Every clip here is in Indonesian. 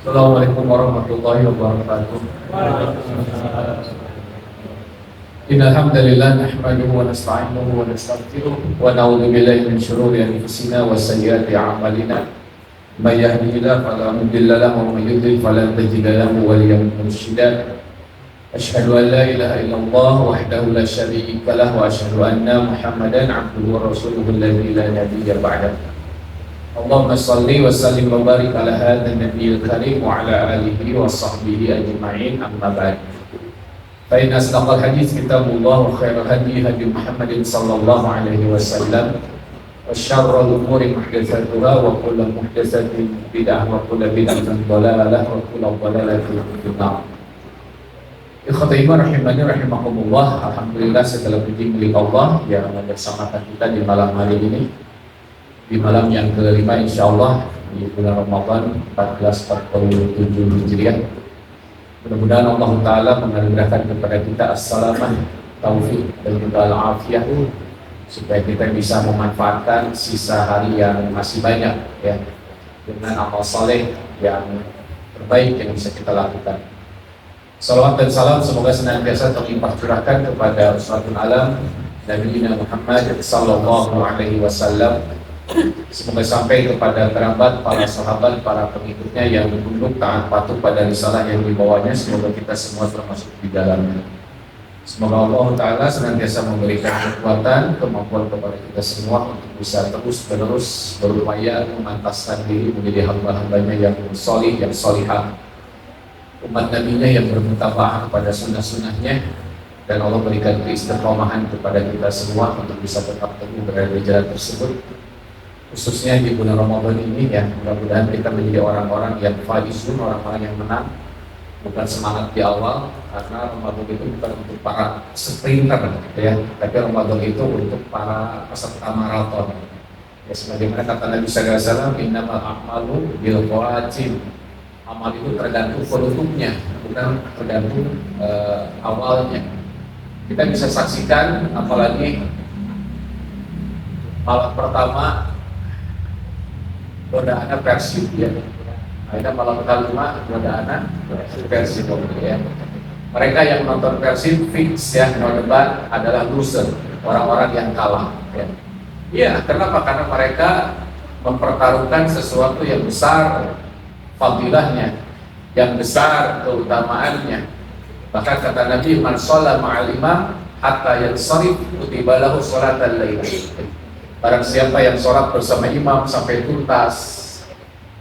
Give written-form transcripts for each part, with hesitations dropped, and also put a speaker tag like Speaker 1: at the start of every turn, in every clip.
Speaker 1: Assalamualaikum warahmatullahi wabarakatuh. Innal hamdalillah nahmaduhu wa nasta'inuhu wa nastaghfiruh wa na'udzu billahi min shururi anfusina wa sayyiati a'malina. May yahdihillahu fala mudilla lahu wa may yudlil fala tajida lahu waliyyan mursyida. Asyhadu an la ilaha illallah wahdahu la syarika lahu wa asyhadu anna Muhammadan 'abduhu wa rasuluhu alladzi la nabiyya ba'dahu. Allahumma salli wa sallim wa barik ala hadzal nabiyil karim wa ala alihi wa sahbihi ajma'in, amma ba'd. Fa inna asdaqal hadits kitabullah wa khairal hadi hadi Muhammadin sallallahu alaihi wasallam wa syarrul umuri muhdatsatuha wa kullu muhdatsatin bid'ah wa kullu bid'atin dhalalah wa kullu dhalalatin finnar. Ikhwati iman rahimani rahimakumullah. Alhamdulillah segala puji milik Allah yang bersamakan kita di malam hari ini, di malam yang kelima insyaallah di bulan Ramadan 1447 Hijriah. Mudah-mudahan Allah Ta'ala menganugerahkan kepada kita as-salamah, taufik dan juga al-afiyah, supaya kita bisa memanfaatkan sisa hari yang masih banyak ya, dengan amal saleh yang terbaik yang bisa kita lakukan. Salawat dan salam semoga senantiasa terlimpah curahkan kepada Uswatun Alam Nabi Muhammad sallallahu alaihi wasallam. Semoga sampai kepada kerabat, para sahabat, para pengikutnya yang tunduk taat patuh pada risalah yang dibawanya. Semoga kita semua termasuk di dalamnya. Semoga Allah Ta'ala senantiasa memberikan kekuatan, kemampuan kepada kita semua untuk bisa terus-menerus berupaya memantaskan diri menjadi hamba-hambanya yang solih, yang solihah, umat nabinya yang bermutaba'ah kepada sunnah-sunnahnya. Dan Allah berikan keistiqomahan kepada kita semua untuk bisa tetap teguh berada di jalan tersebut, khususnya di bulan Ramadan ini ya. Mudah-mudahan kita menjadi orang-orang yang faizun, orang-orang yang menang, bukan semangat di awal, karena Ramadan itu bukan untuk para sprinter ya, tapi Ramadan itu untuk para peserta maraton ya, sebagaimana kata Nabi sallallahu alaihi wasallam, innamal a'malu bil khawatim. Amal itu tergantung penutupnya, bukan tergantung awalnya. Kita bisa saksikan apalagi malam pertama godaannya Persib ya. Ada malam kelima godaannya Persib ya. Mereka yang menonton Persib fix ya, no debat adalah loser, orang-orang yang kalah ya. Iya, kenapa? Karena mereka mempertaruhkan sesuatu yang besar, fadilahnya yang besar, keutamaannya. Bahkan kata Nabi, man shalla ma'al imam hatta yansharif kutiba lahu sholatal lail. Barang siapa yang sholat bersama imam sampai tuntas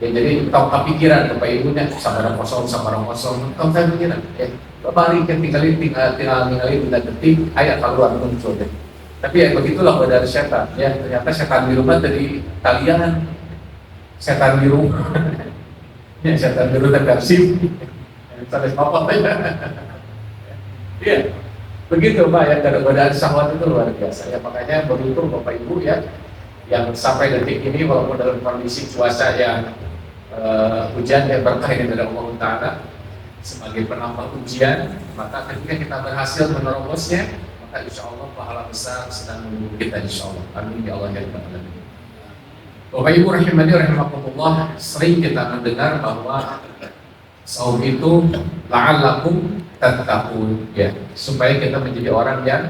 Speaker 1: ya, jadi tahu kepikiran kepada ibunya sama orang kosong tahu kepikiran ya, balik kan tinggalin benda detik ayat keluar muncul deh. Tapi ya begitulah godaan setan ya, ternyata setan di rumah dari kalian, setan di rumah ya, setan di rumah Persib sampai apa ya. Iya, begitu Pak ya, godaan syahwat itu luar biasa ya. Makanya beruntung Bapak Ibu ya, yang sampai detik ini walaupun dalam kondisi cuaca yang hujan yang berkah ini dari Allah Ta'ala sebagai penambah ujian, maka ketika kita berhasil menerobosnya, maka insya Allah pahala besar sedang menunggu kita insya Allah. Amin ya Allah ya Rabbal Alamin. Bapak Ibu rahimani rahimakumullah, sering kita mendengar bahwa saum itu la'allakum tattaqun ya, supaya kita menjadi orang yang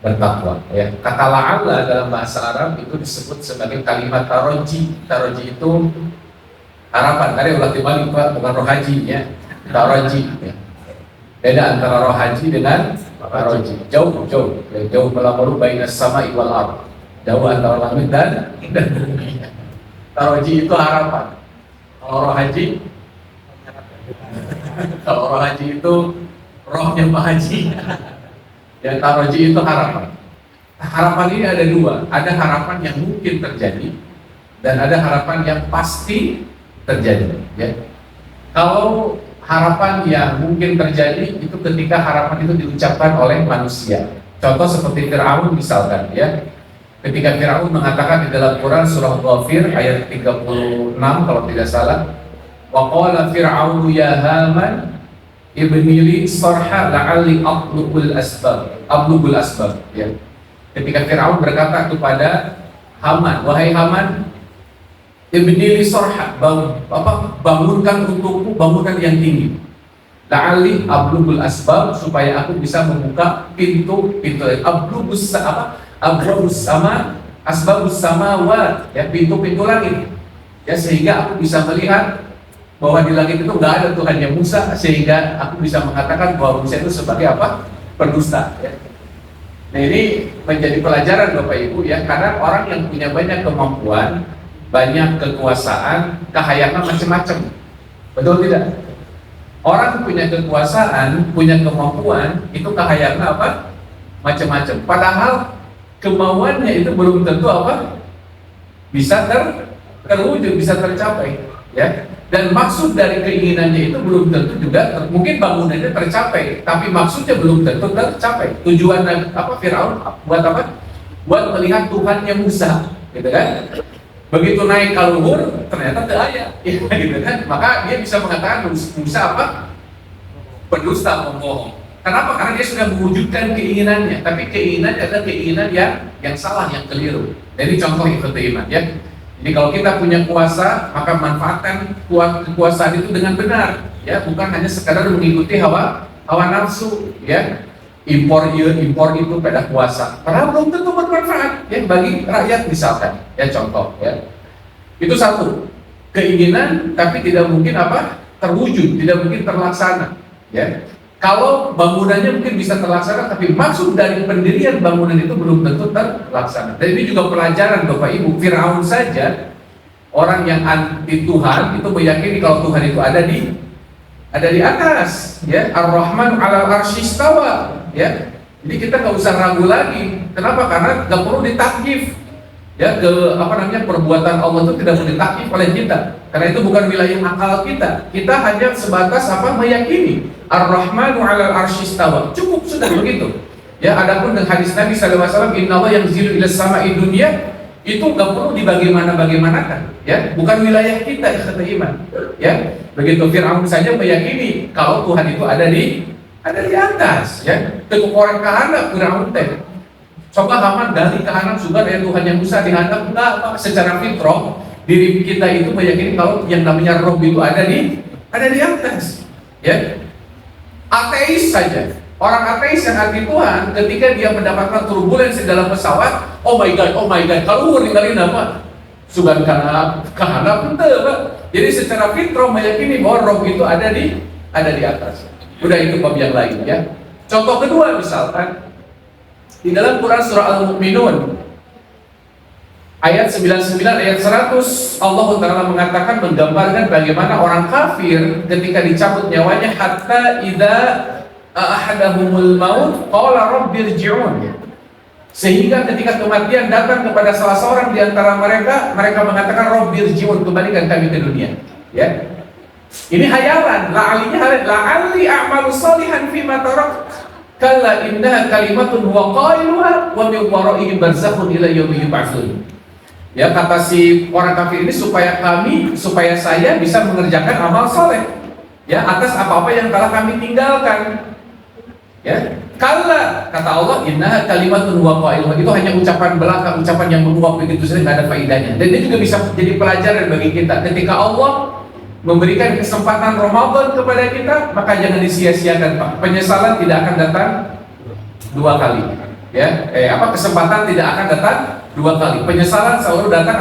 Speaker 1: bertakwa ya. Kata la'alla dalam bahasa Arab itu disebut sebagai kalimat taroji. Taroji itu harapan. Tadi ulah dibalik Pak, bukan roh haji ya. Taroji ya. Beda antara roh haji dengan taroji. Jauh melampaui bainas sama'i wal ardh. Jauh antara langit dan bumi. Taroji itu harapan. Kalau roh haji itu rohnya Pak Haji. Yang taroji itu harapan. Harapan ini ada dua. Ada harapan yang mungkin terjadi dan ada harapan yang pasti terjadi ya. Kalau harapan yang mungkin terjadi itu ketika harapan itu diucapkan oleh manusia. Contoh seperti Fir'aun misalkan ya. Ketika Fir'aun mengatakan di dalam Quran surah Ghafir ayat 36 kalau tidak salah, wa qala fir'aunu ya Haman ibnili sarha la'alli ablugul asbab ya. Ketika Fir'aun berkata kepada Haman, wahai Haman, ibnili sorha, bangunkan untukku bangunan yang tinggi. La'ali ablugul asbab, supaya aku bisa membuka pintu-pintu. Ablugus sama, asbabus samawat, ya, pintu-pintu langit. Ya, sehingga aku bisa melihat bahwa di langit itu nggak ada Tuhannya Musa, sehingga aku bisa mengatakan bahwa Musa itu sebagai apa? Pendusta. Ya. Nah, ini menjadi pelajaran Bapak Ibu, ya, karena orang yang punya banyak kemampuan, banyak kekuasaan, kahayangan macam-macam. Betul tidak? Orang punya kekuasaan, punya kemampuan, itu kahayangan apa? Macam-macam. Padahal kemauannya itu belum tentu apa? Bisa terwujud, bisa tercapai, ya. Dan maksud dari keinginannya itu belum tentu juga mungkin bangunannya tercapai, tapi maksudnya belum tentu tercapai. Tujuan apa Firaun buat apa? Buat melihat Tuhannya Musa, gitu kan? Begitu naik ke luhur, ternyata daya, gitu kan? Maka dia bisa mengatakan Musa apa? Pendusta, pembohong. Kenapa? Karena dia sudah mewujudkan keinginannya, tapi keinginannya adalah keinginan yang salah, yang keliru. Jadi contoh ikhwat iman, ya. Jadi kalau kita punya kuasa, maka manfaatkan kekuasaan itu dengan benar, ya, bukan hanya sekadar mengikuti hawa nafsu, ya. Impor itu pada kuasa, padahal belum tentu bermanfaat, ya, bagi rakyat misalkan, ya, contoh, ya. Itu satu, keinginan tapi tidak mungkin apa? Terwujud, tidak mungkin terlaksana, ya. Kalau bangunannya mungkin bisa terlaksana, tapi maksud dari pendirian bangunan itu belum tentu terlaksana. Dan ini juga pelajaran Bapak Ibu. Firaun saja, orang yang anti Tuhan, itu meyakini kalau Tuhan itu ada di atas, ya. Ar-Rahman 'alal arsy istawa, ya. Jadi kita nggak usah ragu lagi. Kenapa? Karena nggak perlu ditakyif, ya, perbuatan Allah itu tidak perlu ditakyif oleh kita. Karena itu bukan wilayah akal kita. Kita hanya sebatas meyakini Ar-Rahmanu 'alal arsy istawa. Cukup sudah begitu. Ya, adapun dengan hadis Nabi sallallahu alaihi wasallam, innallaha yanzilu ilas sama'i dunya, itu nggak perlu dibagaimana-bagaimanakan, ya. Bukan wilayah kita, kata iman, ya. Begitu Firaun saja meyakini kalau Tuhan itu ada di atas, ya. Tekuk orang kahanak Firaun teh. Coba Haman dari kahanan juga dari Tuhan yang Musa dihadap, enggak, Pak. Secara fitrah diri kita itu meyakini kalau yang namanya roh itu ada di atas, ya. Ateis saja, orang ateis yang anti Tuhan, ketika dia mendapatkan turbulensi dalam pesawat, oh my god, kalau ninggalin apa? Sugan kahana ente, Pak. Jadi secara fitrah meyakini bahwa roh itu ada di atas. Udah, itu bab yang lain, ya. Contoh kedua misalkan di dalam Quran surah Al-Mu'minun ayat 99 ayat 100, Allah Ta'ala mengatakan, menggambarkan bagaimana orang kafir ketika dicabut nyawanya, hatta idza ahadahumul maut qala rabbirji'un, sehingga ketika kematian datang kepada salah seorang di antara mereka mengatakan rabbirji'un, kembalikan kami ke dunia, ya. Ini hayalan, la'alli a'malu salihan fima tarak, kalla innaha kalimatun huwa qailuha wa min waraihim barzakhun ila yaumi yub'atsun. Ya, kata si orang kafir ini, supaya saya bisa mengerjakan amal soleh, ya, atas apa-apa yang telah kami tinggalkan, ya. Kalla, kata Allah, innaha kalimatun huwa qailuha, itu hanya ucapan belaka, ucapan yang menguap begitu saja, nggak ada faedahnya. Dan ini juga bisa jadi pelajaran bagi kita. Ketika Allah memberikan kesempatan Ramadan kepada kita, maka jangan disia-siakan, Pak. Penyesalan tidak akan datang dua kali, ya. Kesempatan tidak akan datang dua kali. Penyesalan selalu datang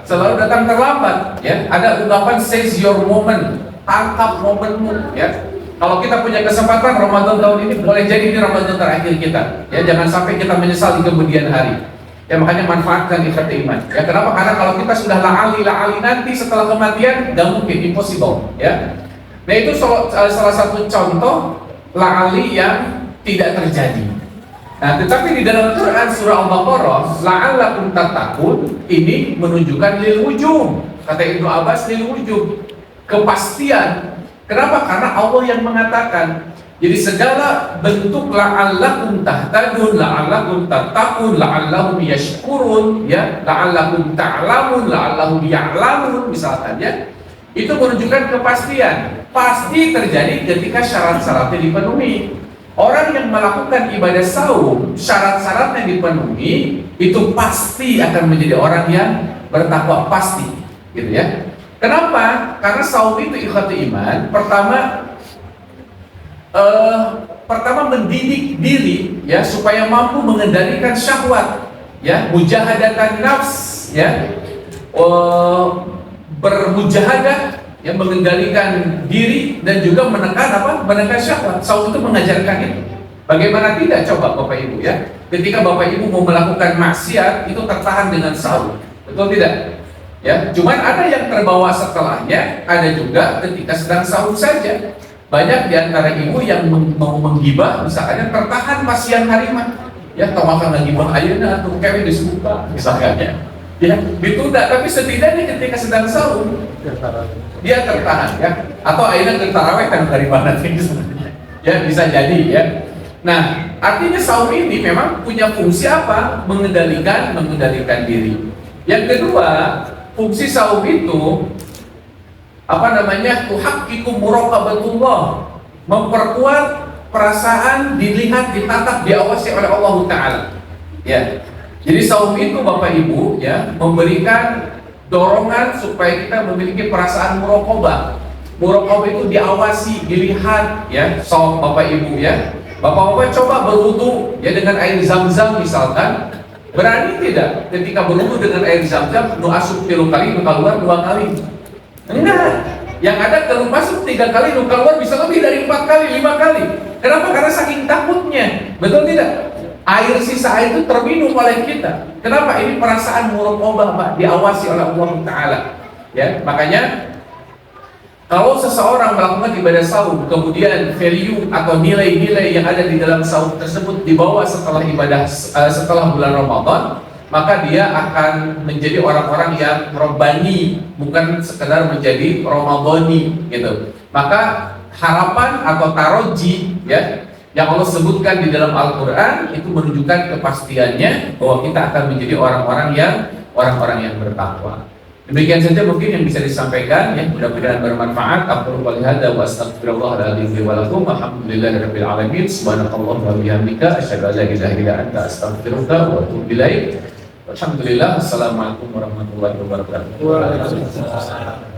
Speaker 1: selalu datang terlambat, ya. Ada ungkapan seize your moment, tangkap momenmu, ya. Kalau kita punya kesempatan Ramadan tahun ini, boleh jadi ini Ramadan terakhir kita, ya. Jangan sampai kita menyesal di kemudian hari. Ya, makanya manfaatkan ikhwat iman. Ya, kenapa? Karena kalau kita sudah la'ali nanti setelah kematian, nggak mungkin, impossible, ya. Nah, itu salah satu contoh la'ali yang tidak terjadi. Nah, tetapi di dalam Quran surah Al-Baqarah, la'allakum tattaqun, ini menunjukkan lil wujub. Kata Ibnu Abbas, lil wujub, kepastian. Kenapa? Karena Allah yang mengatakan. Jadi segala bentuk la'allakum tahtadun, la'allakum tattaqun, la'allahum yashkurun, ya, la'allakum ta'lamun, la'allahum ya'lamun, misalkan, ya. Itu menunjukkan kepastian. Pasti terjadi ketika syarat-syaratnya dipenuhi. Orang yang melakukan ibadah saum, syarat-syaratnya dipenuhi, itu pasti akan menjadi orang yang bertakwa, pasti. gitu ya. Kenapa? Karena saum itu ikhwati iman, pertama mendidik diri ya supaya mampu mengendalikan syahwat, ya, mujahadatan nafs, ya, bermujahadah, ya, mengendalikan diri dan juga menekan syahwat. Saum itu mengajarkan itu. Bagaimana tidak, coba Bapak Ibu ya, ketika Bapak Ibu mau melakukan maksiat itu tertahan dengan saum, betul tidak? Ya, cuman ada yang terbawa setelahnya, ada juga ketika sedang saum saja. Banyak di antara ibu yang mau menggibah, misalnya tertahan pas siang hari mah, ya, kau makan lagi bah ayeuna atau kami disuka, misalnya, ya, ditunda. Tapi setidaknya ketika sedang saum, dia tertahan, ya. Atau ayeuna keur tarawih kan dari mana sih sebenarnya? Ya, bisa jadi, ya. Nah, artinya saum ini memang punya fungsi apa? Mengendalikan diri. Yang kedua, fungsi saum itu tuhaqqiqu muraqabatullah, memperkuat perasaan dilihat, ditatap, diawasi oleh Allah Ta'ala, ya. Jadi saum itu Bapak Ibu ya memberikan dorongan supaya kita memiliki perasaan muraqabah. Muraqabah itu diawasi, dilihat, ya. So Bapak Ibu ya, Bapak-bapak coba berwudu ya dengan air zam-zam misalkan. Berani tidak ketika berwudu dengan air zam-zam, nu asup 3 kali, nu keluar 2 kali? Enggak. Yang ada kalau masuk 3 kali, nu keluar bisa lebih dari 4 kali, 5 kali. Kenapa? Karena saking takutnya. Betul tidak? Air sisa air itu terminum oleh kita. Kenapa? Ini perasaan muraqabah, Pak, diawasi oleh Allah Ta'ala. Ya, makanya kalau seseorang melakukan ibadah saum, kemudian value atau nilai-nilai yang ada di dalam saum tersebut dibawa setelah setelah bulan Ramadan, maka dia akan menjadi orang-orang yang robbani, bukan sekedar menjadi Ramadhani, gitu. Maka harapan atau taroji, ya, yang Allah sebutkan di dalam Al-Quran itu menunjukkan kepastiannya bahwa kita akan menjadi orang-orang yang bertakwa. Demikian saja mungkin yang bisa disampaikan, ya, mudah-mudahan bermanfaat. Aku qouli hadza wa astaghfirullahaladzim wa lakum. Alhamdulillahirabbil alamin. Subhanakallahumma wa bihamdika asyhadu an la ilaha illa anta astaghfiruka wa atubu ilaik. Alhamdulillah. Assalamualaikum warahmatullahi wabarakatuh.